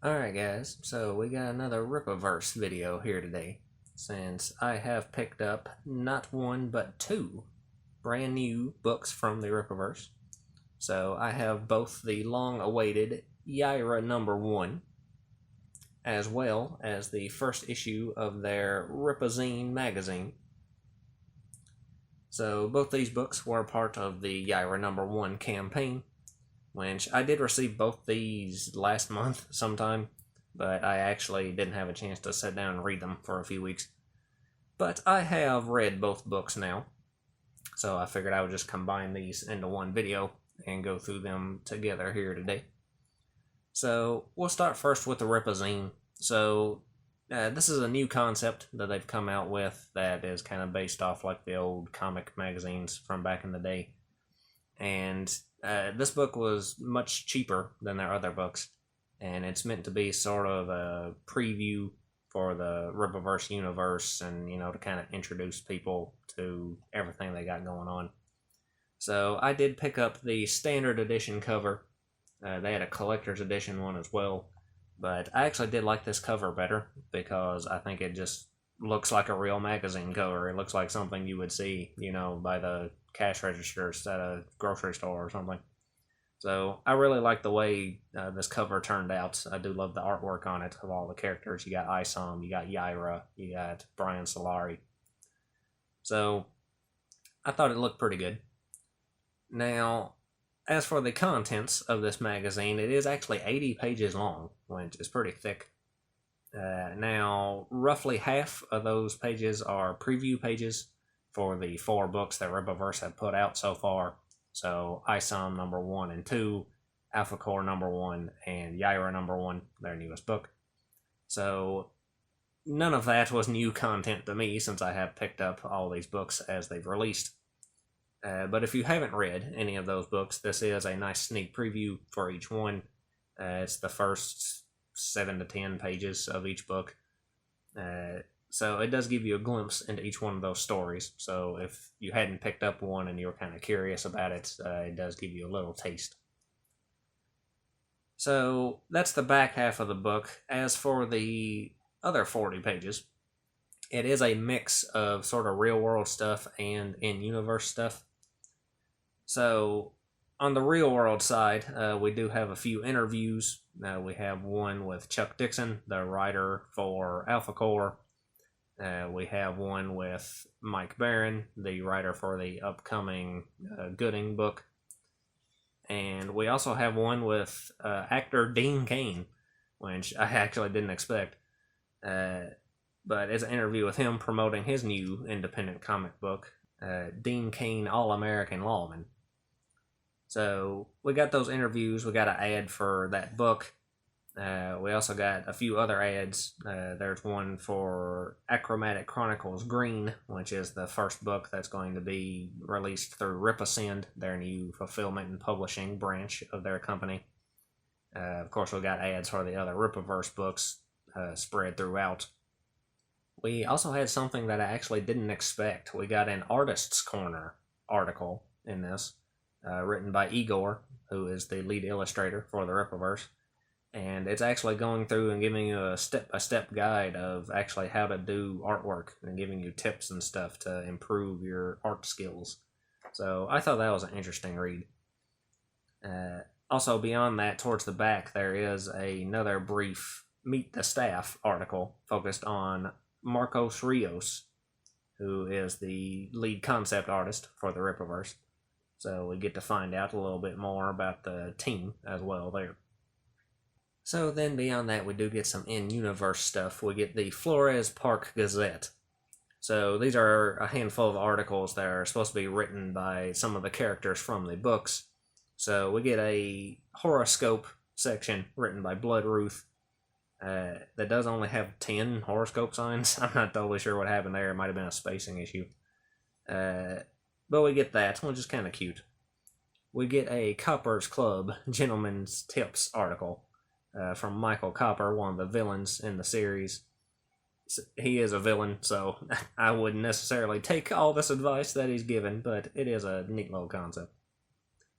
Alright guys, so we got another Rippaverse video here today, since I have picked up not one but two brand new books from the Rippaverse. So I have both the long-awaited Yaira #1, as well as the first issue of their Rippazine magazine. So both these books were part of the Yaira #1 campaign, which I did receive both these last month sometime, but I actually didn't have a chance to sit down and read them for a few weeks. But I have read both books now, so I figured I would just combine these into one video and go through them together here today. So we'll start first with the Rippazine. So this is a new concept that they've come out with that is kind of based off like the old comic magazines from back in the day. And this book was much cheaper than their other books, and it's meant to be sort of a preview for the Rippaverse universe and, to kind of introduce people to everything they got going on. So I did pick up the standard edition cover. They had a collector's edition one as well, but I actually did like this cover better because I think it just looks like a real magazine cover. It looks like something you would see, by the cash registers at a grocery store or something. So I really like the way this cover turned out. I do love the artwork on it of all the characters. You got Isom, you got Yaira, you got Brian Solari. So I thought it looked pretty good. Now, as for the contents of this magazine, it is actually 80 pages long, which is pretty thick. Now, roughly half of those pages are preview pages for the 4 books that Rippaverse have put out so far. So, Isom #1 and 2, Alpha Core #1, and Yaira #1, their newest book. So, none of that was new content to me since I have picked up all these books as they've released. But if you haven't read any of those books, this is a nice sneak preview for each one. It's the first 7 to 10 pages of each book. So it does give you a glimpse into each one of those stories. So if you hadn't picked up one and you were kind of curious about it, it does give you a little taste. So that's the back half of the book. As for the other 40 pages, it is a mix of sort of real-world stuff and in-universe stuff. So on the real-world side, we do have a few interviews. We have one with Chuck Dixon, the writer for Alpha Core. We have one with Mike Barron, the writer for the upcoming Gooding book. And we also have one with actor Dean Cain, which I actually didn't expect. But it's an interview with him promoting his new independent comic book, Dean Cain All-American Lawman. So we got those interviews. We got an ad for that book. We also got a few other ads. There's one for Achromatic Chronicles Green, which is the first book that's going to be released through Rippazine, their new fulfillment and publishing branch of their company. Of course, we got ads for the other Rippaverse books spread throughout. We also had something that I actually didn't expect. We got an Artist's Corner article in this, written by Igor, who is the lead illustrator for the Rippaverse. And it's actually going through and giving you a step-by-step guide of actually how to do artwork and giving you tips and stuff to improve your art skills. So I thought that was an interesting read. Also, beyond that, towards the back, there is another brief Meet the Staff article focused on Marcos Rios, who is the lead concept artist for the Rippaverse. So we get to find out a little bit more about the team as well there. So then beyond that, we do get some in-universe stuff. We get the Flores Park Gazette. So these are a handful of articles that are supposed to be written by some of the characters from the books. So we get a horoscope section written by Blood Ruth. That does only have 10 horoscope signs. I'm not totally sure what happened there. It might have been a spacing issue. But we get that, which is kind of cute. We get a Copper's Club Gentleman's Tips article from Michael Copper, one of the villains in the series. He is a villain, so I wouldn't necessarily take all this advice that he's given, but it is a neat little concept.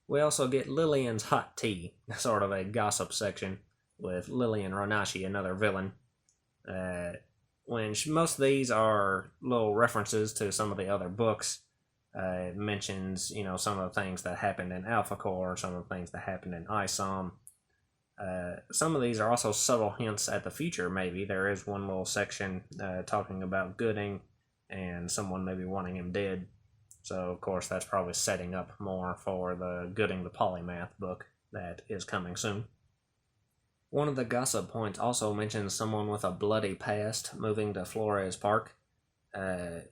We also get Lillian's Hot Tea, sort of a gossip section, with Lillian Ronashi, another villain. Most of these are little references to some of the other books. It mentions, some of the things that happened in Alpha Core, some of the things that happened in ISOM. Some of these are also subtle hints at the future, maybe. There is one little section talking about Gooding and someone maybe wanting him dead. So, of course, that's probably setting up more for the Gooding the Polymath book that is coming soon. One of the gossip points also mentions someone with a bloody past moving to Flores Park.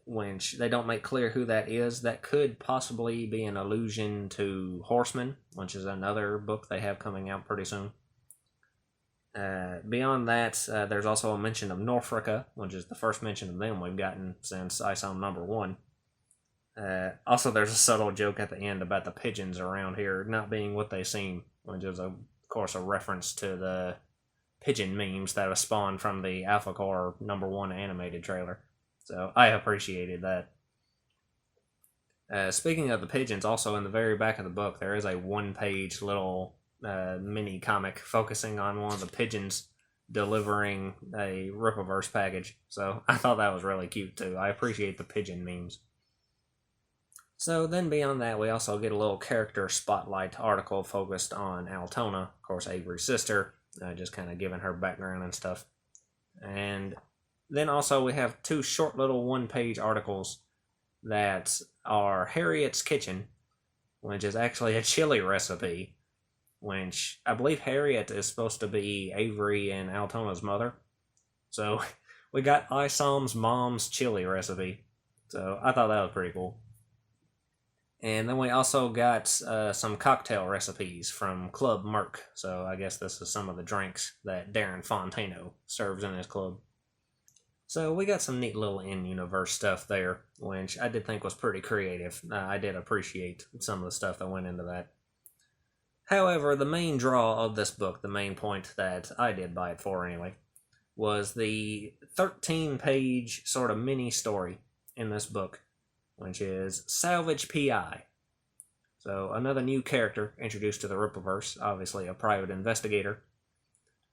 When they don't make clear who that is, that could possibly be an allusion to Horseman, which is another book they have coming out pretty soon. Beyond that, there's also a mention of Norfrika, which is the first mention of them we've gotten since ISOM number 1. Also, there's a subtle joke at the end about the pigeons around here not being what they seem, which is, of course, a reference to the pigeon memes that have spawned from the Alpha Core number 1 animated trailer. So I appreciated that. Speaking of the pigeons, also in the very back of the book, there is a one-page little mini comic focusing on one of the pigeons delivering a Rippaverse package. So I thought that was really cute too. I appreciate the pigeon memes. So then beyond that, we also get a little character spotlight article focused on Altona, of course Avery's sister, just kind of giving her background and stuff. And then also we have 2 short little one-page articles that are Harriet's Kitchen, which is actually a chili recipe, which I believe Harriet is supposed to be Avery and Altona's mother. So we got Isom's mom's chili recipe. So I thought that was pretty cool. And then we also got some cocktail recipes from Club Merc. So I guess this is some of the drinks that Darren Fontano serves in his club. So we got some neat little in-universe stuff there, which I did think was pretty creative. I did appreciate some of the stuff that went into that. However, the main draw of this book, the main point that I did buy it for anyway, was the 13-page sort of mini story in this book, which is Salvage P.I. So another new character introduced to the Rippaverse, obviously a private investigator.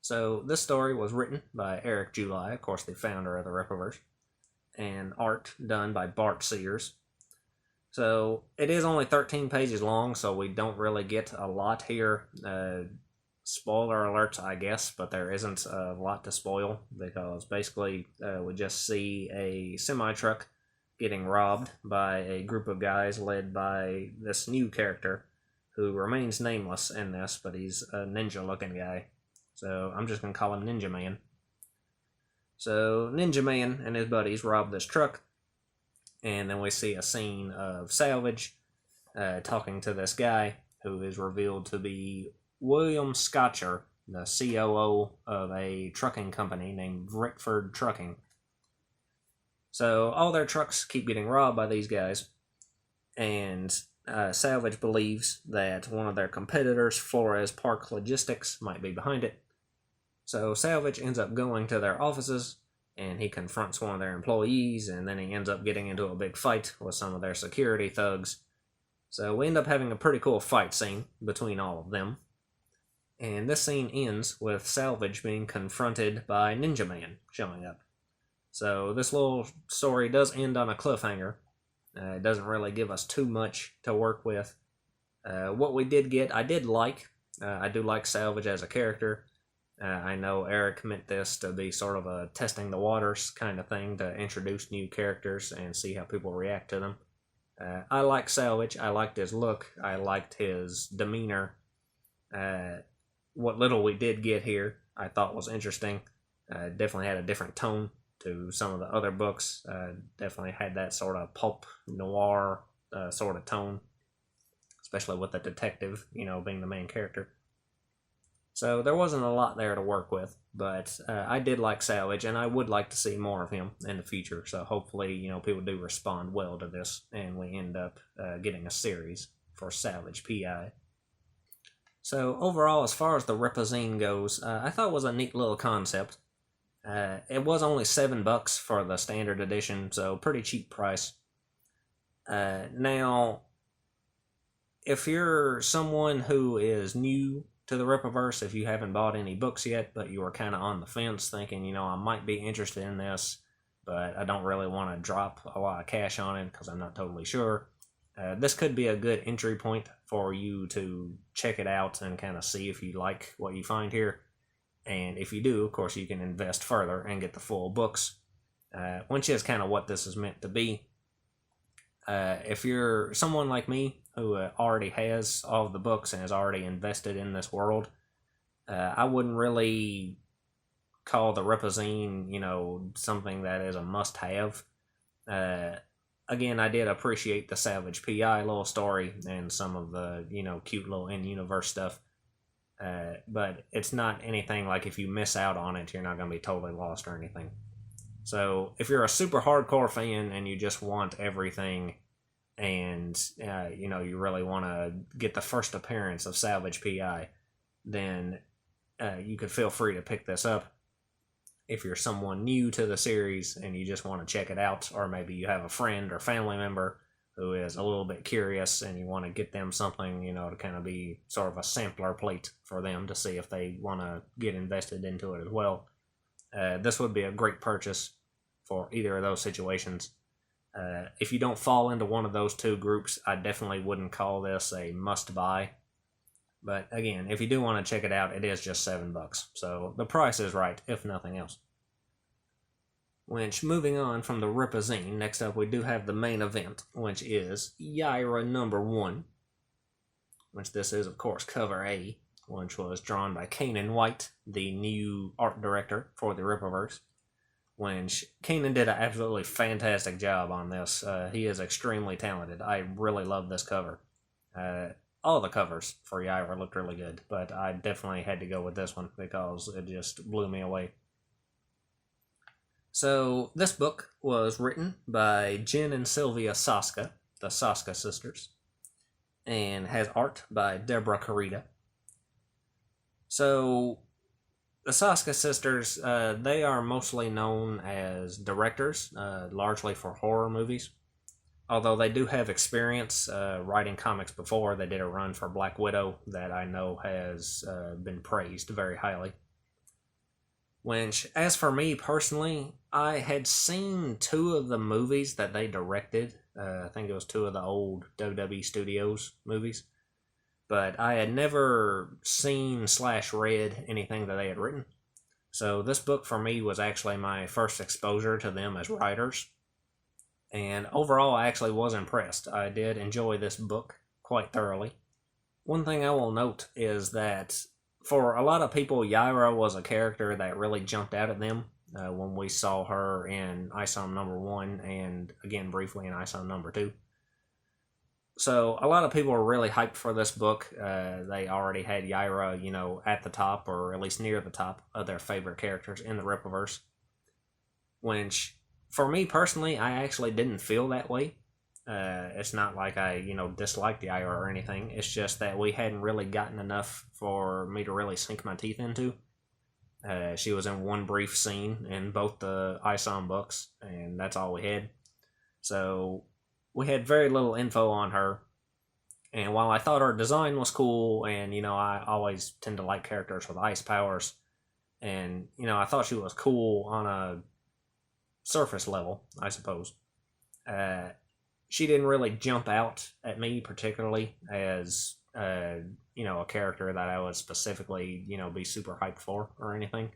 So this story was written by Eric July, of course the founder of the Rippaverse, and art done by Bart Sears. So it is only 13 pages long, so we don't really get a lot here. Spoiler alerts, I guess, but there isn't a lot to spoil, because basically we just see a semi-truck getting robbed by a group of guys led by this new character who remains nameless in this, but he's a ninja-looking guy. So I'm just going to call him Ninja Man. So Ninja Man and his buddies rob this truck, and then we see a scene of Salvage talking to this guy who is revealed to be William Scotcher, the COO of a trucking company named Rickford Trucking. So all their trucks keep getting robbed by these guys, and Salvage believes that one of their competitors, Flores Park Logistics, might be behind it. So Salvage ends up going to their offices, and he confronts one of their employees, and then he ends up getting into a big fight with some of their security thugs. So we end up having a pretty cool fight scene between all of them. And this scene ends with Salvage being confronted by Ninja Man showing up. So this little story does end on a cliffhanger. It doesn't really give us too much to work with. What we did get, I did like. I do like Salvage as a character. I know Eric meant this to be sort of a testing the waters kind of thing, to introduce new characters and see how people react to them. I like Salvage. I liked his look. I liked his demeanor. What little we did get here I thought was interesting. Definitely had a different tone to some of the other books. Definitely had that sort of pulp noir sort of tone, especially with the detective, being the main character. So there wasn't a lot there to work with, but I did like Salvage, and I would like to see more of him in the future. So hopefully, people do respond well to this, and we end up getting a series for Salvage P.I. So overall, as far as the Rippazine goes, I thought it was a neat little concept. It was only $7 for the standard edition, so pretty cheap price. Now, if you're someone who is new to the Rippaverse if you haven't bought any books yet, but you are kind of on the fence thinking, I might be interested in this, but I don't really want to drop a lot of cash on it because I'm not totally sure. This could be a good entry point for you to check it out and kind of see if you like what you find here. And if you do, of course, you can invest further and get the full books, which is kind of what this is meant to be. If you're someone like me who already has all of the books and is already invested in this world, I wouldn't really call the Rippazine, something that is a must-have. Again, I did appreciate the Savage PI little story and some of the, cute little in-universe stuff. But it's not anything like if you miss out on it, you're not going to be totally lost or anything. So if you're a super hardcore fan and you just want everything and, you really want to get the first appearance of Savage PI, then you could feel free to pick this up. If you're someone new to the series and you just want to check it out, or maybe you have a friend or family member who is a little bit curious and you want to get them something, to kind of be sort of a sampler plate for them to see if they want to get invested into it as well. This would be a great purchase for either of those situations. If you don't fall into one of those two groups, I definitely wouldn't call this a must-buy. But again, if you do want to check it out, it is just $7. So the price is right, if nothing else. Which, moving on from the Rippazine, next up we do have the main event, which is Yaira #1. Which this is, of course, cover A, which was drawn by Kanan White, the new art director for the Rippaverse. Which Kanan did an absolutely fantastic job on this. He is extremely talented. I really love this cover. All the covers for Yaira looked really good, but I definitely had to go with this one because it just blew me away. So, this book was written by Jen and Sylvia Saska, the Saska sisters, and has art by Deborah Carita. So, the Saska sisters, they are mostly known as directors, largely for horror movies. Although they do have experience writing comics before. They did a run for Black Widow that I know has been praised very highly. Which, as for me personally, I had seen 2 of the movies that they directed. I think it was 2 of the old WWE Studios movies. But I had never seen/read anything that they had written. So this book for me was actually my first exposure to them as writers. And overall, I actually was impressed. I did enjoy this book quite thoroughly. One thing I will note is that for a lot of people, Yaira was a character that really jumped out at them when we saw her in ISOM #1 and again briefly in ISOM #2. So a lot of people were really hyped for this book. They already had Yaira, at the top or at least near the top of their favorite characters in the Rippaverse. Which, for me personally, I actually didn't feel that way. It's not like I, disliked Yaira or anything. It's just that we hadn't really gotten enough for me to really sink my teeth into. She was in one brief scene in both the ISOM books, and that's all we had. So we had very little info on her. And while I thought her design was cool, and, I always tend to like characters with ice powers, and, I thought she was cool on a surface level, I suppose. She didn't really jump out at me particularly as, a character that I would specifically, be super hyped for or anything.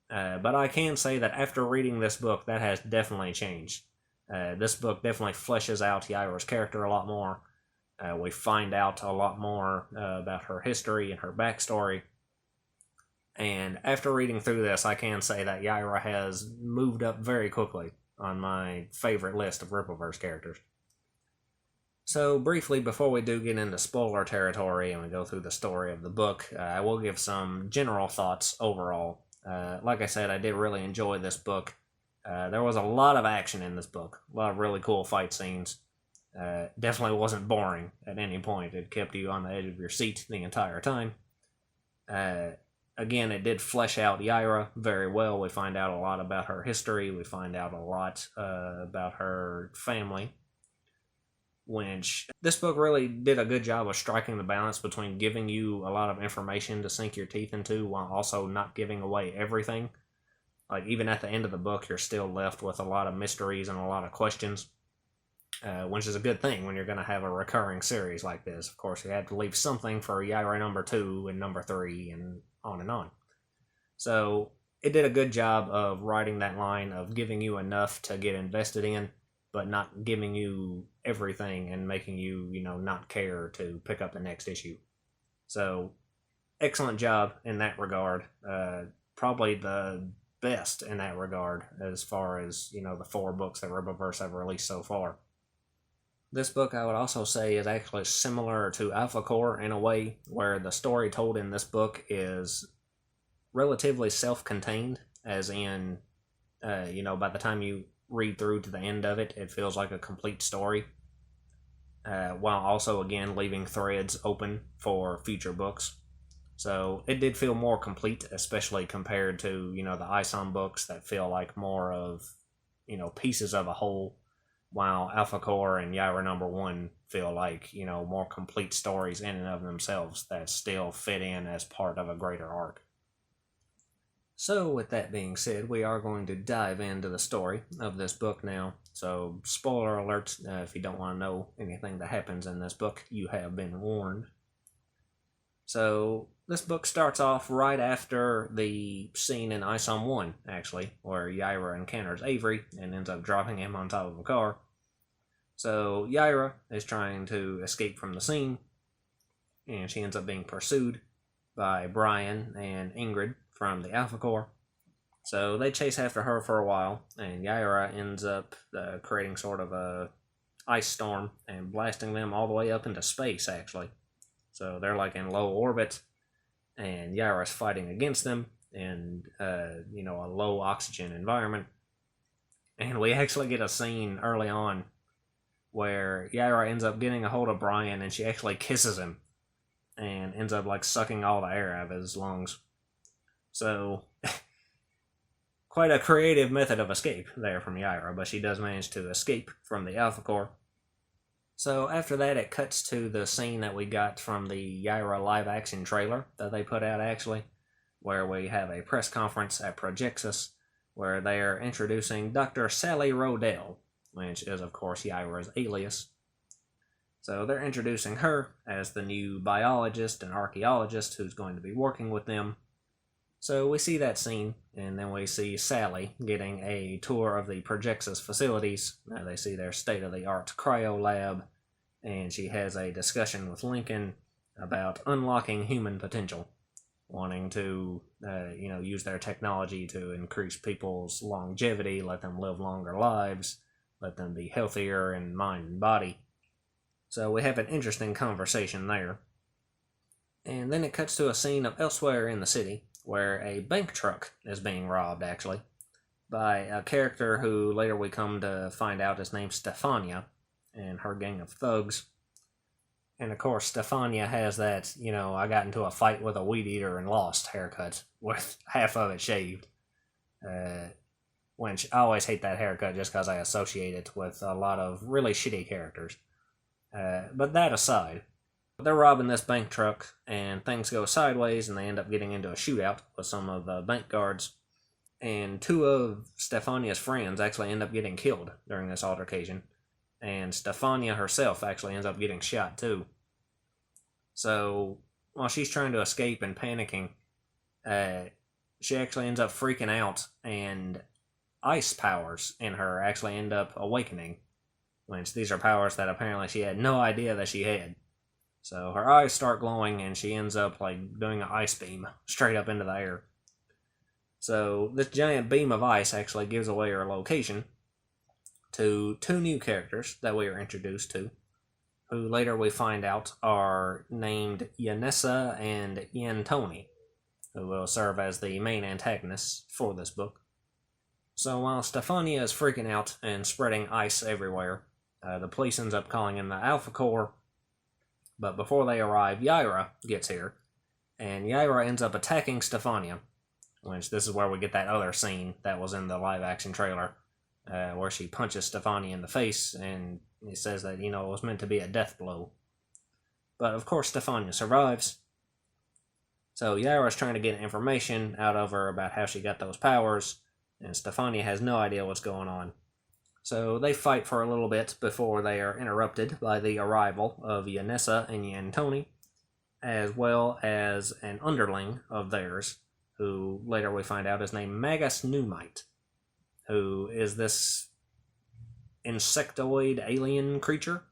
But I can say that after reading this book, that has definitely changed. This book definitely fleshes out Yaira's character a lot more. We find out a lot more about her history and her backstory. And after reading through this, I can say that Yaira has moved up very quickly on my favorite list of Rippaverse characters. So briefly, before we do get into spoiler territory and we go through the story of the book, I will give some general thoughts overall. Like I said, I did really enjoy this book. There was a lot of action in this book, a lot of really cool fight scenes. Definitely wasn't boring at any point. It kept you on the edge of your seat the entire time. Again, it did flesh out Yaira very well. We find out a lot about her history. We find out a lot about her family. which this book really did a good job of striking the balance between giving you a lot of information to sink your teeth into while also not giving away everything. Like, even at the end of the book, you're still left with a lot of mysteries and a lot of questions, which is a good thing when you're going to have a recurring series like this. Of course, you have to leave something for Yaira number 2 and number 3 and on and on. So it did a good job of writing that line of giving you enough to get invested in, but not giving you everything and making you, not care to pick up the next issue. So, excellent job in that regard. Probably the best in that regard as far as, the 4 books that Rippaverse have released so far. This book, I would also say, is actually similar to Alpha Core in a way, where the story told in this book is relatively self-contained, as in, by the time you read through to the end of it, it feels like a complete story, while also, again, leaving threads open for future books. So it did feel more complete, especially compared to, the ISOM books that feel like more of, pieces of a whole, while Alpha Core and Yaira number 1 feel like, more complete stories in and of themselves that still fit in as part of a greater arc. So, with that being said, we are going to dive into the story of this book now. So, spoiler alert, if you don't want to know anything that happens in this book, you have been warned. So, this book starts off right after the scene in ISOM 1, actually, where Yaira encounters Avery and ends up dropping him on top of a car. So, Yaira is trying to escape from the scene, and she ends up being pursued by Brian and Ingrid from the Alpha Core. So, they chase after her for a while, and Yaira ends up creating sort of a ice storm and blasting them all the way up into space, actually. So they're like in low orbit, and Yaira's fighting against them in, a low oxygen environment. And we actually get a scene early on where Yaira ends up getting a hold of Brian, and she actually kisses him, and ends up like sucking all the air out of his lungs. So, quite a creative method of escape there from Yaira, but she does manage to escape from the Alpha Core. So after that, it cuts to the scene that we got from the Yaira live-action trailer that they put out, actually, where we have a press conference at Projexus, where they are introducing Dr. Sally Rodell, which is, of course, Yaira's alias. So they're introducing her as the new biologist and archaeologist who's going to be working with them. So we see that scene, and then we see Sally getting a tour of the Projexus facilities. Now they see their state-of-the-art cryo lab, and she has a discussion with Lincoln about unlocking human potential, wanting to, use their technology to increase people's longevity, let them live longer lives, let them be healthier in mind and body. So we have an interesting conversation there. And then it cuts to a scene of elsewhere in the city, where a bank truck is being robbed, actually, by a character who later we come to find out is named Stefania, and her gang of thugs. And of course, Stefania has that, I got into a fight with a weed eater and lost haircut, with half of it shaved. Which I always hate that haircut just because I associate it with a lot of really shitty characters. But that aside, they're robbing this bank truck, and things go sideways, and they end up getting into a shootout with some of the bank guards. And 2 of Stefania's friends actually end up getting killed during this altercation. And Stefania herself actually ends up getting shot, too. So, while she's trying to escape and panicking, she actually ends up freaking out, and ice powers in her actually end up awakening. Which these are powers that apparently she had no idea that she had. So her eyes start glowing, and she ends up doing an ice beam straight up into the air. So this giant beam of ice actually gives away her location to 2 new characters that we are introduced to, who later we find out are named Yanessa and Yantoni, who will serve as the main antagonists for this book. So while Stefania is freaking out and spreading ice everywhere, the police ends up calling in the Alpha Core. But before they arrive, Yaira gets here, and Yaira ends up attacking Stefania, which this is where we get that other scene that was in the live-action trailer, where she punches Stefania in the face and He says that, it was meant to be a death blow. But of course, Stefania survives. So Yaira's trying to get information out of her about how she got those powers, and Stefania has no idea what's going on. So they fight for a little bit before they are interrupted by the arrival of Yanessa and Yantoni, as well as an underling of theirs, who later we find out is named Magus Numite, who is this insectoid alien creature.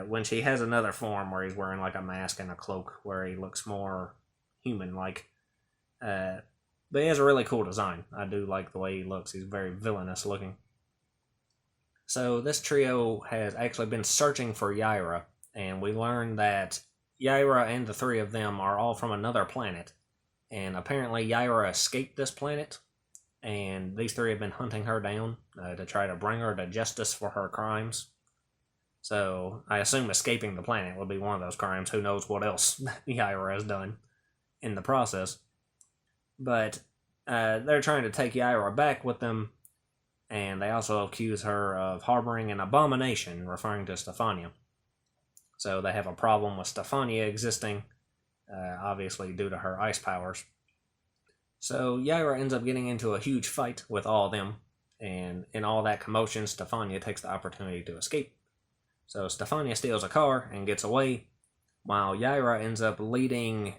When she has another form where he's wearing like a mask and a cloak, where he looks more human-like. But he has a really cool design. I do like the way he looks. He's very villainous looking. So this trio has actually been searching for Yaira, and we learn that Yaira and the three of them are all from another planet. And apparently Yaira escaped this planet, and these three have been hunting her down to try to bring her to justice for her crimes. So I assume escaping the planet would be one of those crimes. Who knows what else Yaira has done in the process. But they're trying to take Yaira back with them, and they also accuse her of harboring an abomination, referring to Stefania. So they have a problem with Stefania existing, obviously due to her ice powers. So Yaira ends up getting into a huge fight with all of them, and in all that commotion, Stefania takes the opportunity to escape. So Stefania steals a car and gets away, while Yaira ends up leading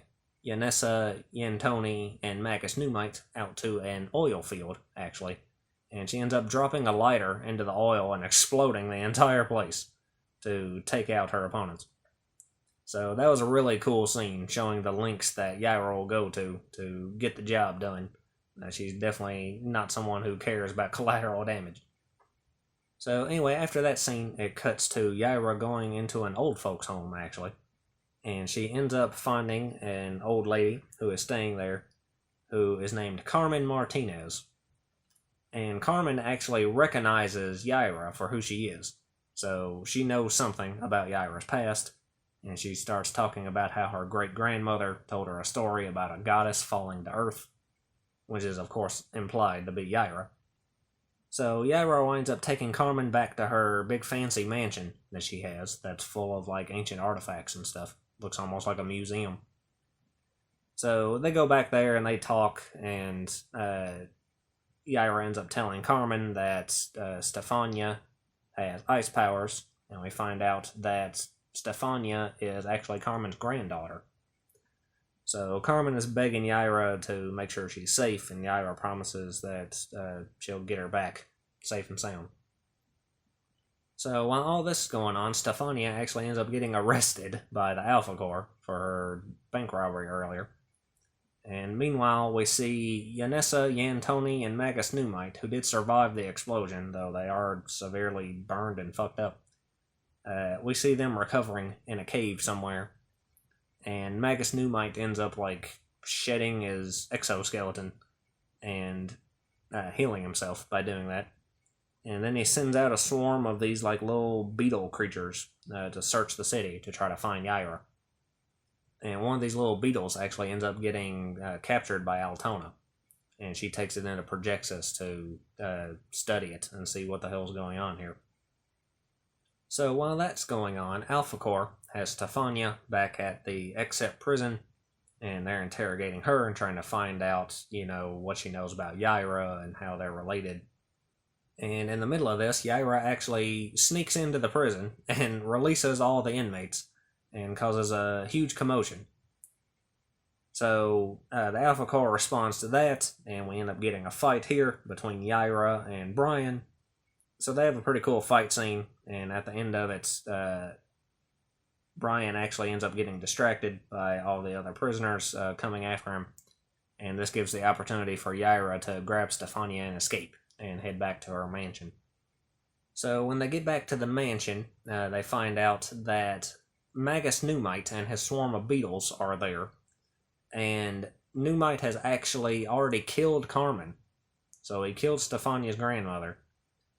Yanessa, Yantoni, and Magus Numite out to an oil field, actually. And she ends up dropping a lighter into the oil and exploding the entire place to take out her opponents. So that was a really cool scene, showing the lengths that Yaira will go to get the job done. She's definitely not someone who cares about collateral damage. So anyway, after that scene, it cuts to Yaira going into an old folks' home, actually. And she ends up finding an old lady who is staying there, who is named Carmen Martinez. And Carmen actually recognizes Yaira for who she is. So she knows something about Yaira's past, and she starts talking about how her great-grandmother told her a story about a goddess falling to earth, which is, of course, implied to be Yaira. So Yaira winds up taking Carmen back to her big fancy mansion that she has that's full of like ancient artifacts and stuff. Looks almost like a museum. So they go back there and they talk, and Yaira ends up telling Carmen that Stefania has ice powers, and we find out that Stefania is actually Carmen's granddaughter. So Carmen is begging Yaira to make sure she's safe, and Yaira promises that she'll get her back safe and sound. So while all this is going on, Stefania actually ends up getting arrested by the Alpha Corps for her bank robbery earlier. And meanwhile, we see Yanessa, Yantoni, and Magus Numite, who did survive the explosion, though they are severely burned and fucked up. We see them recovering in a cave somewhere. And Magus Numite ends up like shedding his exoskeleton and healing himself by doing that. And then he sends out a swarm of these like little beetle creatures to search the city to try to find Yaira. And one of these little beetles actually ends up getting captured by Altona. And she takes it into Projexus to study it and see what the hell's going on here. So while that's going on, Alpha Corps has Stefania back at the Except prison, and they're interrogating her and trying to find out, what she knows about Yaira and how they're related. And in the middle of this, Yaira actually sneaks into the prison and releases all the inmates and causes a huge commotion. So the Alpha Corps responds to that, and we end up getting a fight here between Yaira and Brian. So they have a pretty cool fight scene, and at the end of it, Brian actually ends up getting distracted by all the other prisoners coming after him, and this gives the opportunity for Yaira to grab Stefania and escape and head back to her mansion. So when they get back to the mansion, they find out that Magus Numite and his swarm of beetles are there, and Numite has actually already killed Carmen. So he killed Stefania's grandmother.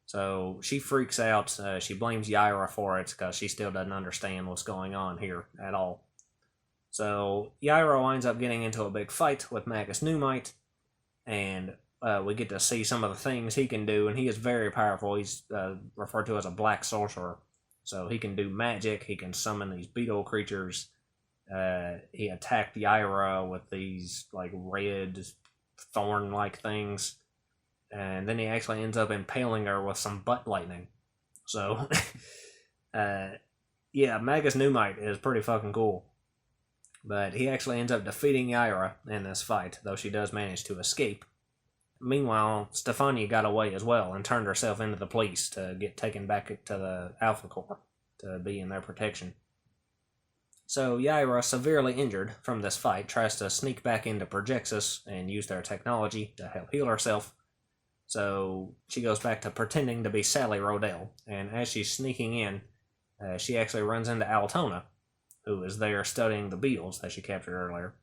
So she freaks out. She blames Yaira for it because she still doesn't understand what's going on here at all. So Yaira winds up getting into a big fight with Magus Numite, and we get to see some of the things he can do, and he is very powerful. He's referred to as a black sorcerer. So he can do magic, he can summon these beetle creatures. He attacked Yaira with these like red thorn-like things. And then he actually ends up impaling her with some butt lightning. So, yeah, Magus Numite is pretty fucking cool. But he actually ends up defeating Yaira in this fight, though she does manage to escape. Meanwhile, Stefania got away as well and turned herself into the police to get taken back to the Alpha Corps to be in their protection. So Yaira, severely injured from this fight, tries to sneak back into Projexus and use their technology to help heal herself. So she goes back to pretending to be Sally Rodell, and as she's sneaking in, she actually runs into Altona, who is there studying the beetles that she captured earlier.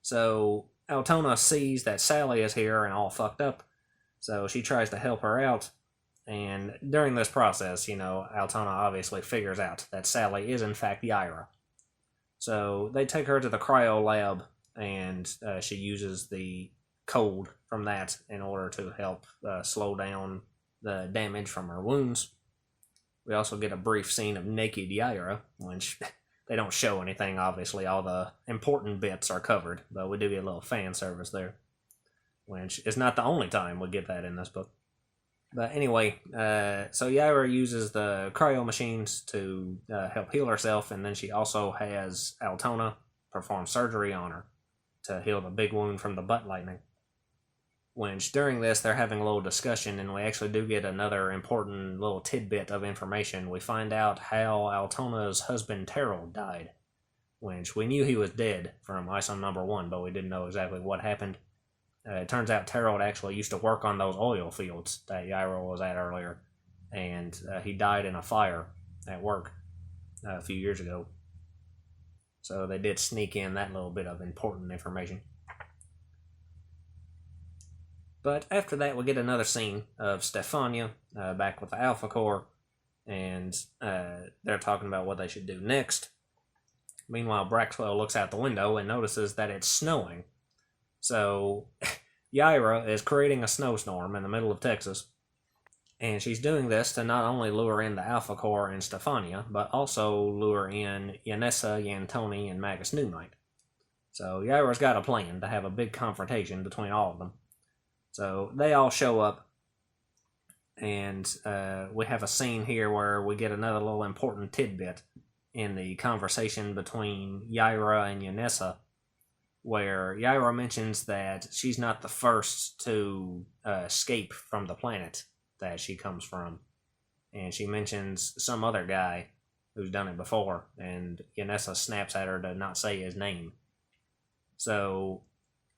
So Altona sees that Sally is here and all fucked up, so she tries to help her out, and during this process, Altona obviously figures out that Sally is in fact Yaira. So they take her to the cryo lab, and she uses the cold from that in order to help slow down the damage from her wounds. We also get a brief scene of naked Yaira, which they don't show anything, obviously. All the important bits are covered, but we do get a little fan service there, which is not the only time we get that in this book. But anyway, so Yaira uses the cryo machines to help heal herself, and then she also has Altona perform surgery on her to heal the big wound from the butt lightning. Which during this they're having a little discussion, and we actually do get another important little tidbit of information. We find out how Altona's husband Terrell died, which we knew he was dead from ISO number 1, but we didn't know exactly what happened. It turns out Terrell actually used to work on those oil fields that Yaira was at earlier, and he died in a fire at work a few years ago. So they did sneak in that little bit of important information. But after that, we get another scene of Stefania back with the Alpha Corps, and they're talking about what they should do next. Meanwhile, Braxwell looks out the window and notices that it's snowing. So Yaira is creating a snowstorm in the middle of Texas, and she's doing this to not only lure in the Alpha Corps and Stefania, but also lure in Yanessa, Yantoni, and Magus Numite. So Yaira's got a plan to have a big confrontation between all of them. So they all show up, and we have a scene here where we get another little important tidbit in the conversation between Yaira and Yanessa, where Yaira mentions that she's not the first to escape from the planet that she comes from. And she mentions some other guy who's done it before, and Yanessa snaps at her to not say his name. So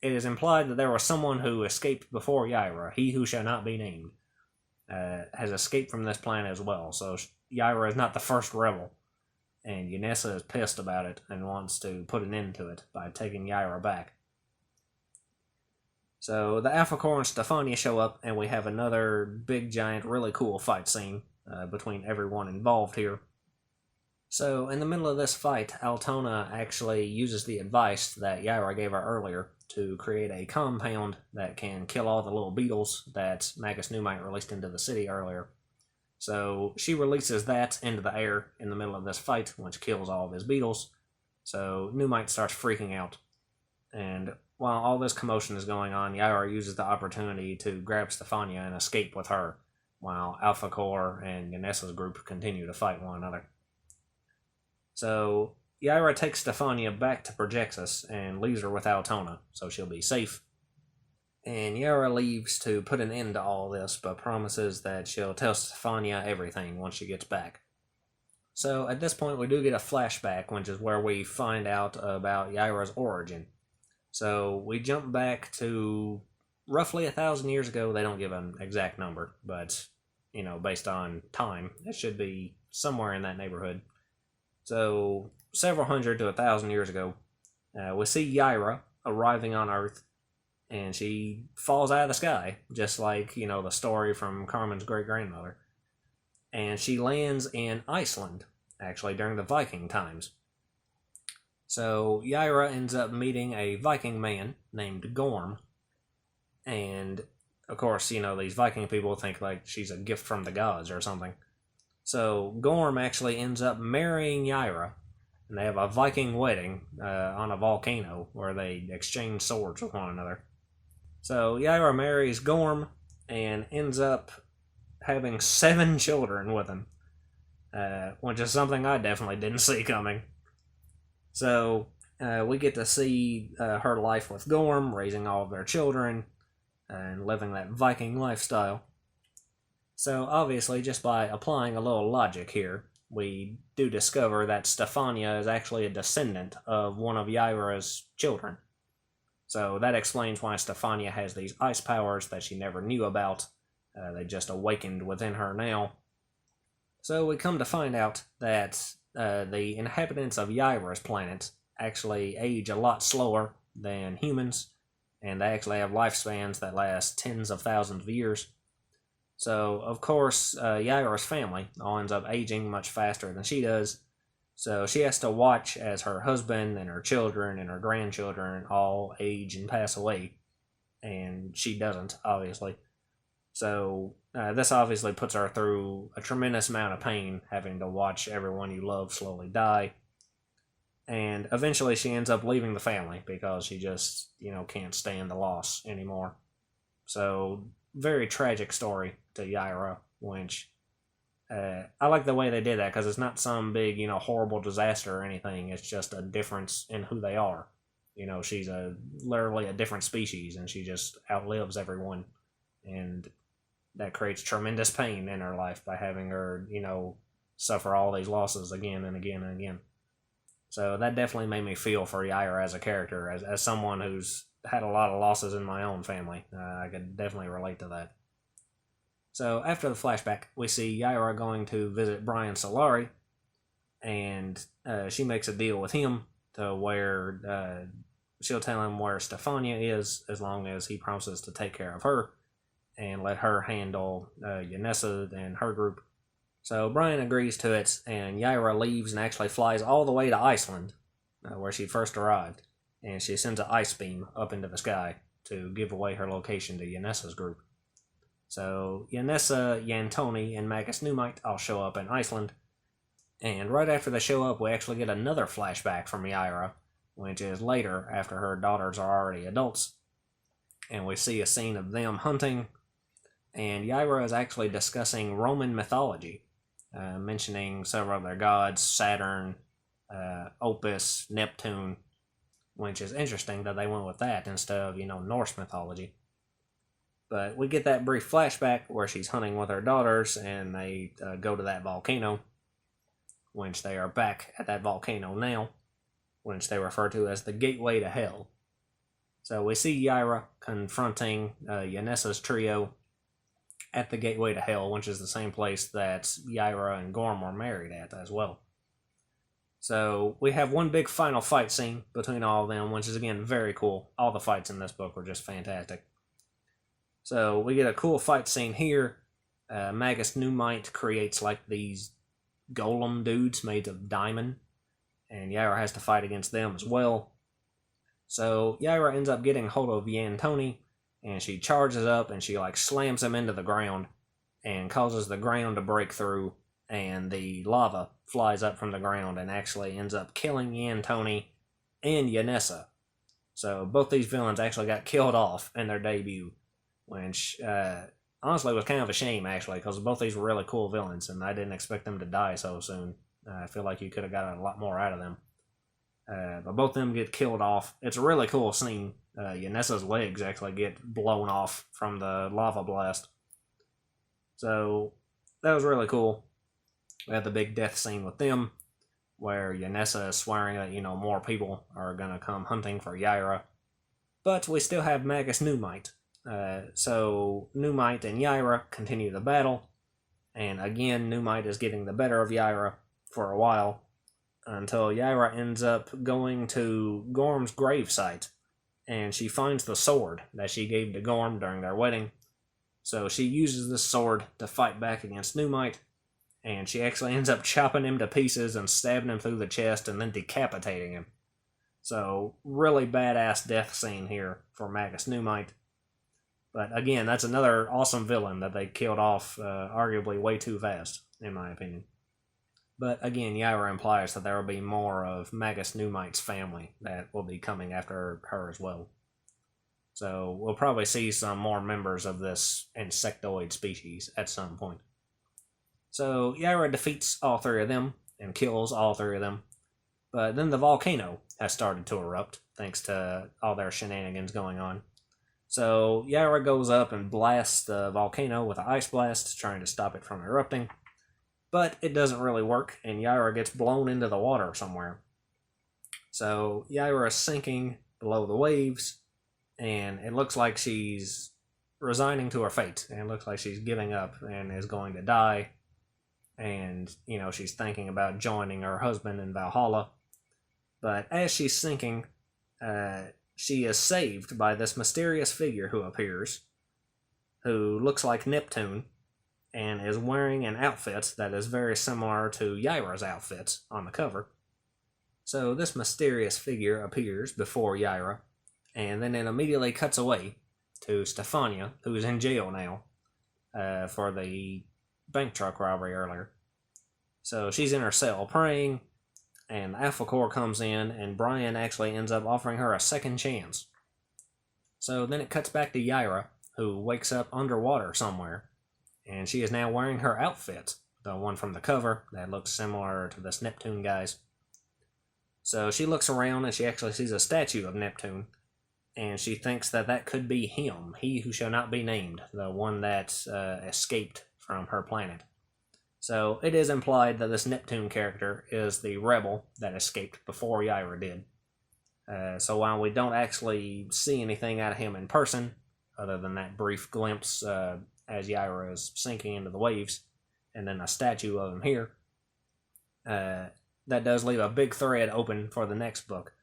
it is implied that there was someone who escaped before Yaira, he who shall not be named, has escaped from this planet as well. So Yaira is not the first rebel, and Yanessa is pissed about it and wants to put an end to it by taking Yaira back. So the Alpha Corps and Stefania show up, and we have another big, giant, really cool fight scene between everyone involved here. So in the middle of this fight, Altona actually uses the advice that Yaira gave her earlier to create a compound that can kill all the little beetles that Magus Numite released into the city earlier. So she releases that into the air in the middle of this fight, which kills all of his beetles. So Numite starts freaking out. And while all this commotion is going on, Yaira uses the opportunity to grab Stefania and escape with her, while Alpha Corps and Yanessa's group continue to fight one another. So Yaira takes Stefania back to Projexus and leaves her with Altona, so she'll be safe. And Yaira leaves to put an end to all this, but promises that she'll tell Stefania everything once she gets back. So at this point we do get a flashback, which is where we find out about Yaira's origin. So we jump back to roughly 1,000 years ago. They don't give an exact number, but, based on time, it should be somewhere in that neighborhood. So several hundred to 1,000 years ago, we see Yaira arriving on Earth, and she falls out of the sky, just like, the story from Carmen's great-grandmother. And she lands in Iceland, actually, during the Viking times. So Yaira ends up meeting a Viking man named Gorm, And, of course, these Viking people think, like, she's a gift from the gods or something. So Gorm actually ends up marrying Yaira, and they have a Viking wedding on a volcano where they exchange swords with one another. So Yaira marries Gorm and ends up having 7 children with him, which is something I definitely didn't see coming. So we get to see her life with Gorm, raising all of their children, and living that Viking lifestyle. So obviously, just by applying a little logic here, we do discover that Stefania is actually a descendant of one of Yaira's children. So that explains why Stefania has these ice powers that she never knew about. They just awakened within her now. So we come to find out that the inhabitants of Yaira's planet actually age a lot slower than humans, and they actually have lifespans that last tens of thousands of years. So, of course, Yaira's family all ends up aging much faster than she does, so she has to watch as her husband and her children and her grandchildren all age and pass away, and she doesn't, obviously. So, this obviously puts her through a tremendous amount of pain, having to watch everyone you love slowly die. And eventually she ends up leaving the family because she just, can't stand the loss anymore. So, very tragic story to Yaira, which I like the way they did that because it's not some big, horrible disaster or anything. It's just a difference in who they are. She's literally a different species and she just outlives everyone. And that creates tremendous pain in her life by having her, suffer all these losses again and again and again. So that definitely made me feel for Yaira as a character, as someone who's had a lot of losses in my own family. I could definitely relate to that. So after the flashback, we see Yaira going to visit Brian Solari, and she makes a deal with him to where she'll tell him where Stefania is as long as he promises to take care of her and let her handle Yanessa and her group. So Brian agrees to it, and Yaira leaves and actually flies all the way to Iceland, where she first arrived, and she sends an ice beam up into the sky to give away her location to Yanessa's group. So Yanessa, Yantoni, and Magus Numite all show up in Iceland, and right after they show up, we actually get another flashback from Yaira, which is later after her daughters are already adults, and we see a scene of them hunting, and Yaira is actually discussing Roman mythology, mentioning several of their gods, Saturn, Opus, Neptune, which is interesting that they went with that instead of, Norse mythology. But we get that brief flashback where she's hunting with her daughters, and they go to that volcano, which they are back at that volcano now, which they refer to as the Gateway to Hell. So we see Yaira confronting Yanessa's trio at the Gateway to Hell, which is the same place that Yaira and Gorm were married at as well. So we have one big final fight scene between all of them, which is again very cool. All the fights in this book were just fantastic. So we get a cool fight scene here. Magus Numite creates like these golem dudes made of diamond, and Yaira has to fight against them as well. So Yaira ends up getting hold of Yantoni, and she charges up and she slams him into the ground and causes the ground to break through, and the lava flies up from the ground and actually ends up killing Yantoni and Yanessa. So both these villains actually got killed off in their debut, which honestly was kind of a shame actually, because both these were really cool villains and I didn't expect them to die so soon. I feel like you could have gotten a lot more out of them. But both of them get killed off. It's a really cool scene. Yanessa's legs actually get blown off from the lava blast. So that was really cool. We had the big death scene with them, where Yanessa is swearing that, more people are going to come hunting for Yaira. But we still have Magus Numite. So Numite and Yaira continue the battle. And again, Numite is getting the better of Yaira for a while, until Yaira ends up going to Gorm's gravesite, and she finds the sword that she gave to Gorm during their wedding. So she uses this sword to fight back against Numite, and she actually ends up chopping him to pieces and stabbing him through the chest and then decapitating him. So really badass death scene here for Magus Numite. But again, that's another awesome villain that they killed off arguably way too fast, in my opinion. But again, Yaira implies that there will be more of Magus Numite's family that will be coming after her as well. So we'll probably see some more members of this insectoid species at some point. So Yaira defeats all three of them and kills all three of them. But then the volcano has started to erupt, thanks to all their shenanigans going on. So Yaira goes up and blasts the volcano with an ice blast, trying to stop it from erupting. But it doesn't really work, and Yaira gets blown into the water somewhere. So Yaira is sinking below the waves, and it looks like she's resigning to her fate, and it looks like she's giving up and is going to die. And, she's thinking about joining her husband in Valhalla. But as she's sinking, she is saved by this mysterious figure who appears, who looks like Neptune, and is wearing an outfit that is very similar to Yaira's outfit on the cover. So this mysterious figure appears before Yaira, and then it immediately cuts away to Stefania, who is in jail now for the bank truck robbery earlier. So she's in her cell praying, and the Alpha Core comes in, and Brian actually ends up offering her a second chance. So then it cuts back to Yaira, who wakes up underwater somewhere, and she is now wearing her outfit, the one from the cover that looks similar to this Neptune guy's. So she looks around and she actually sees a statue of Neptune, and she thinks that that could be him, he who shall not be named, the one that escaped from her planet. So it is implied that this Neptune character is the rebel that escaped before Yaira did. So while we don't actually see anything out of him in person, other than that brief glimpse as Yaira is sinking into the waves, and then a statue of him here, that does leave a big thread open for the next book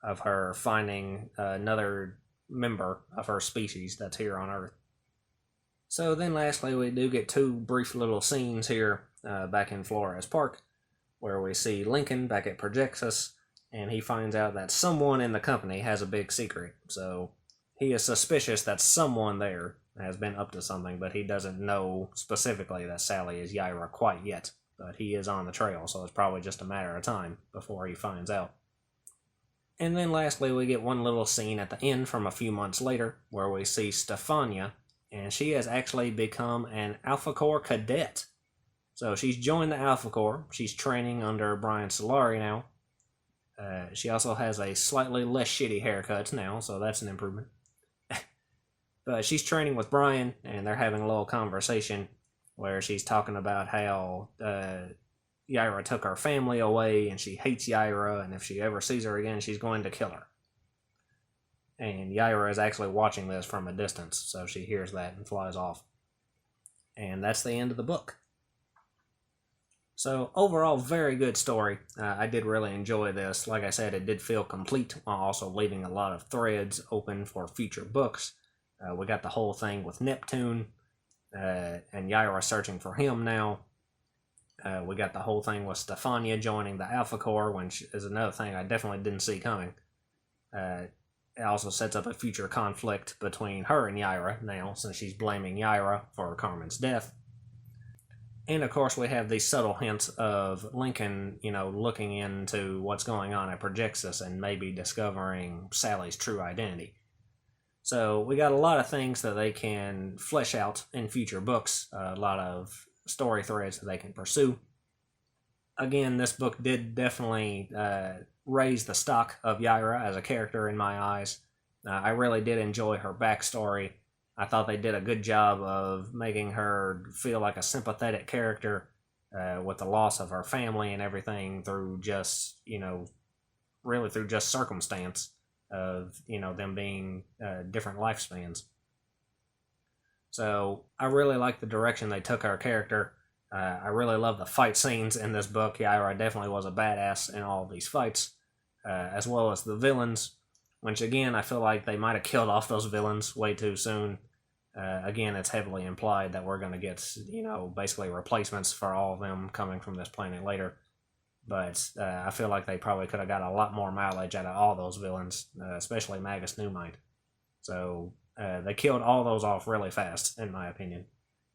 of her finding another member of her species that's here on Earth. So then lastly, we do get two brief little scenes here back in Flores Park, where we see Lincoln back at Projexus, and he finds out that someone in the company has a big secret. So he is suspicious that someone there has been up to something, but he doesn't know specifically that Sally is Yaira quite yet. But he is on the trail, so it's probably just a matter of time before he finds out. And then lastly, we get one little scene at the end from a few months later, where we see Stefania, and she has actually become an Alpha Core cadet. So she's joined the Alpha Core. She's training under Brian Solari now. She also has a slightly less shitty haircut now, so that's an improvement. But she's training with Brian, and they're having a little conversation where she's talking about how Yaira took her family away, and she hates Yaira, and if she ever sees her again, she's going to kill her. And Yaira is actually watching this from a distance, so she hears that and flies off. And that's the end of the book. So overall, very good story. I did really enjoy this. Like I said, it did feel complete, while also leaving a lot of threads open for future books. We got the whole thing with Neptune, and Yaira searching for him now. We got the whole thing with Stefania joining the Alpha Core, which is another thing I definitely didn't see coming. It also sets up a future conflict between her and Yaira now, since she's blaming Yaira for Carmen's death. And of course we have the subtle hint of Lincoln, looking into what's going on at Projexus and maybe discovering Sally's true identity. So we got a lot of things that they can flesh out in future books, a lot of story threads that they can pursue. Again, this book did definitely raise the stock of Yaira as a character in my eyes. I really did enjoy her backstory. I thought they did a good job of making her feel like a sympathetic character with the loss of her family and everything through just, really through just circumstance of, them being different lifespans. So I really like the direction they took our character. I really love the fight scenes in this book. Yaira definitely was a badass in all of these fights, as well as the villains, which again, I feel like they might have killed off those villains way too soon. Again, it's heavily implied that we're going to get, basically replacements for all of them coming from this planet later. But I feel like they probably could have got a lot more mileage out of all those villains, especially Magus Numite. So They killed all those off really fast, in my opinion.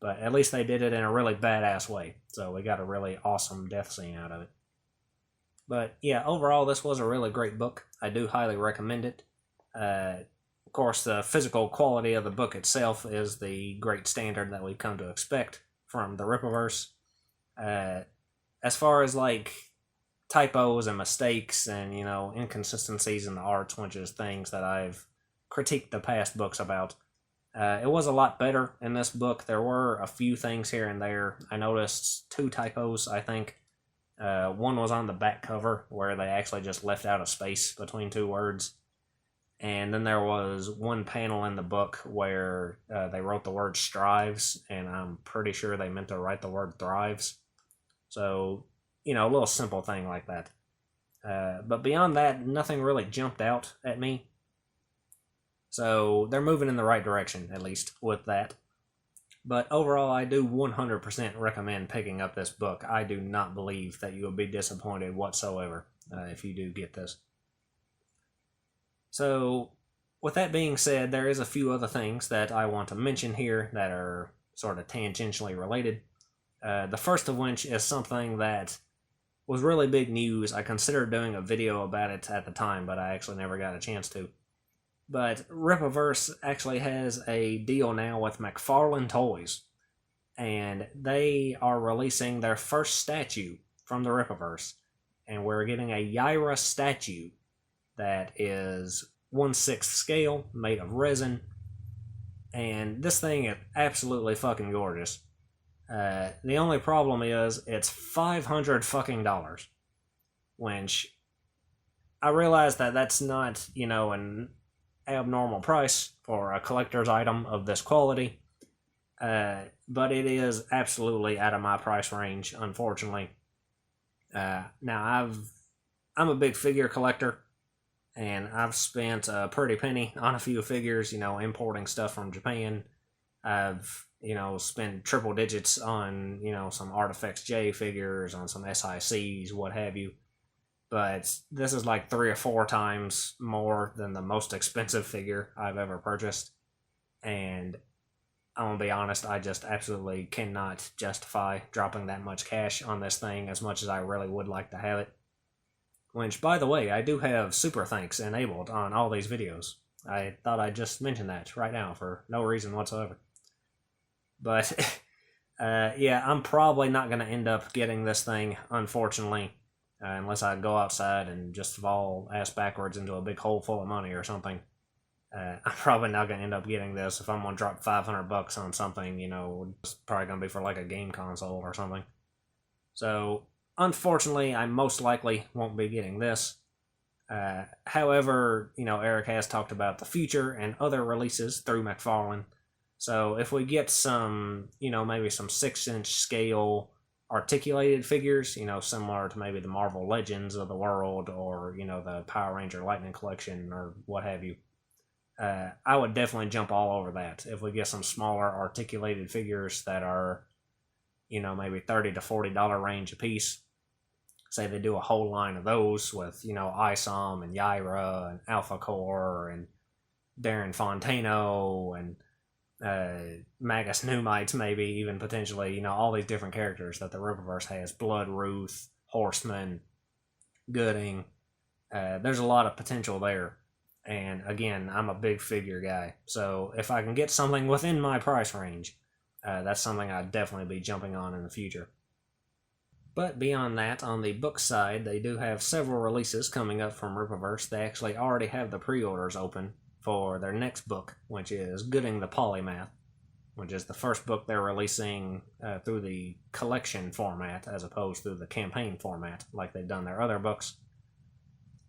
But at least they did it in a really badass way. So we got a really awesome death scene out of it. But yeah, overall, this was a really great book. I do highly recommend it. Of course, the physical quality of the book itself is the great standard that we've come to expect from the Rippaverse. As far as like typos and mistakes and, you know, inconsistencies in the arts, which is things that I've critiqued the past books about, it was a lot better in this book. There were a few things here and there. I noticed 2 typos, I think. One was on the back cover, where they actually just left out a space between 2 words. And then there was one panel in the book where they wrote the word strives, and I'm pretty sure they meant to write the word thrives. So, you know, a little simple thing like that. But beyond that, nothing really jumped out at me. So they're moving in the right direction, at least, with that. But overall, I do 100% recommend picking up this book. I do not believe that you will be disappointed whatsoever if you do get this. So, with that being said, there is a few other things that I want to mention here that are sort of tangentially related. The first of which is something that was really big news. I considered doing a video about it at the time, but I actually never got a chance to. But Rippaverse actually has a deal now with McFarlane Toys, and they are releasing their first statue from the Rippaverse, and we're getting a Yaira statue that is 1/6 scale, made of resin, and this thing is absolutely fucking gorgeous. The only problem is it's $500 fucking dollars, which I realize that that's not, you know, an abnormal price for a collector's item of this quality, but it is absolutely out of my price range, unfortunately. Now I'm a big figure collector, and I've spent a pretty penny on a few figures, you know, importing stuff from Japan. I've, you know, spent triple digits on, you know, some Artifacts J figures, on some SICs, what have you. But this is like 3 or 4 times more than the most expensive figure I've ever purchased. And I'm gonna be honest, I just absolutely cannot justify dropping that much cash on this thing, as much as I really would like to have it. Which, by the way, I do have super thanks enabled on all these videos. I thought I'd just mention that right now for no reason whatsoever. But, yeah, I'm probably not going to end up getting this thing, unfortunately, unless I go outside and just fall ass backwards into a big hole full of money or something. I'm probably not going to end up getting this. If I'm going to drop $500 on something, you know, it's probably going to be for like a game console or something. So, unfortunately, I most likely won't be getting this. However, you know, Eric has talked about the future and other releases through McFarlane. So if we get some, you know, maybe some 6-inch scale articulated figures, you know, similar to maybe the Marvel Legends of the world, or, you know, the Power Ranger Lightning Collection, or what have you, I would definitely jump all over that. If we get some smaller articulated figures that are, you know, maybe $30 to $40 range a piece, say they do a whole line of those with, you know, Isom and Yaira and Alpha Core and Darren Fontano and Magus Numites, maybe even potentially, you know, all these different characters that the Rippaverse has. Blood Ruth, Horseman, Gooding. There's a lot of potential there. And again, I'm a big figure guy. So if I can get something within my price range, that's something I'd definitely be jumping on in the future. But beyond that, on the book side, they do have several releases coming up from Rippaverse. They actually already have the pre-orders open for their next book, which is Gooding the Polymath, which is the first book they're releasing through the collection format as opposed to the campaign format like they've done their other books.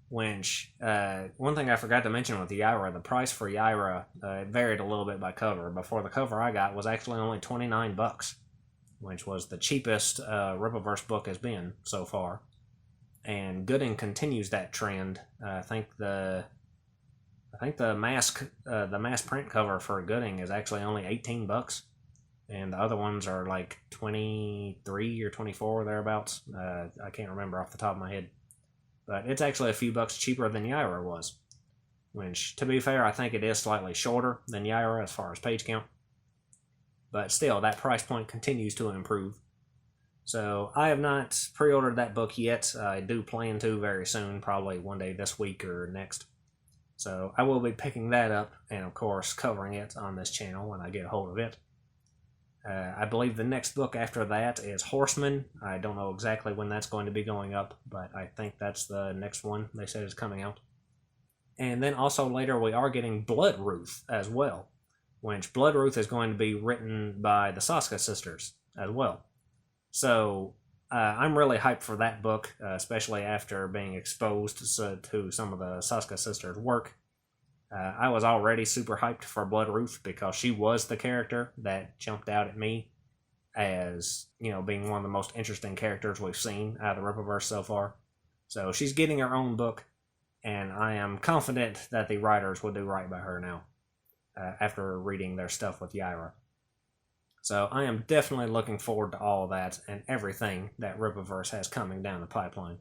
Which, one thing I forgot to mention with Yaira, the price for Yaira varied a little bit by cover. Before, the cover I got was actually only $29, which was the cheapest Rippaverse book has been so far. And Gooding continues that trend. I think the mass print cover for Gooding is actually only $18, and the other ones are like 23 or 24 thereabouts. I can't remember off the top of my head, but it's actually a few bucks cheaper than Yaira was, which, to be fair, I think it is slightly shorter than Yaira as far as page count. But still, that price point continues to improve. So I have not pre-ordered that book yet. I do plan to very soon, probably one day this week or next. So I will be picking that up and, of course, covering it on this channel when I get a hold of it. I believe the next book after that is Horseman. I don't know exactly when that's going to be going up, but I think that's the next one they said is coming out. And then also later we are getting Bloodruth as well, which Bloodruth is going to be written by the Saska sisters as well. So I'm really hyped for that book, especially after being exposed to some of the Saska sisters' work. I was already super hyped for Bloodruth because she was the character that jumped out at me as, being one of the most interesting characters we've seen out of the Rippaverse so far. So she's getting her own book, and I am confident that the writers will do right by her now, after reading their stuff with Yaira. So I am definitely looking forward to all that and everything that Rippaverse has coming down the pipeline.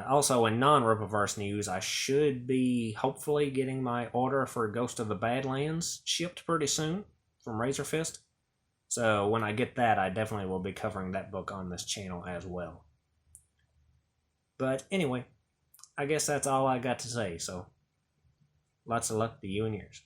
Also, in non-Rippaverse news, I should be hopefully getting my order for Ghost of the Badlands shipped pretty soon from Razor Fist. So when I get that, I definitely will be covering that book on this channel as well. But anyway, I guess that's all I got to say, so lots of luck to you and yours.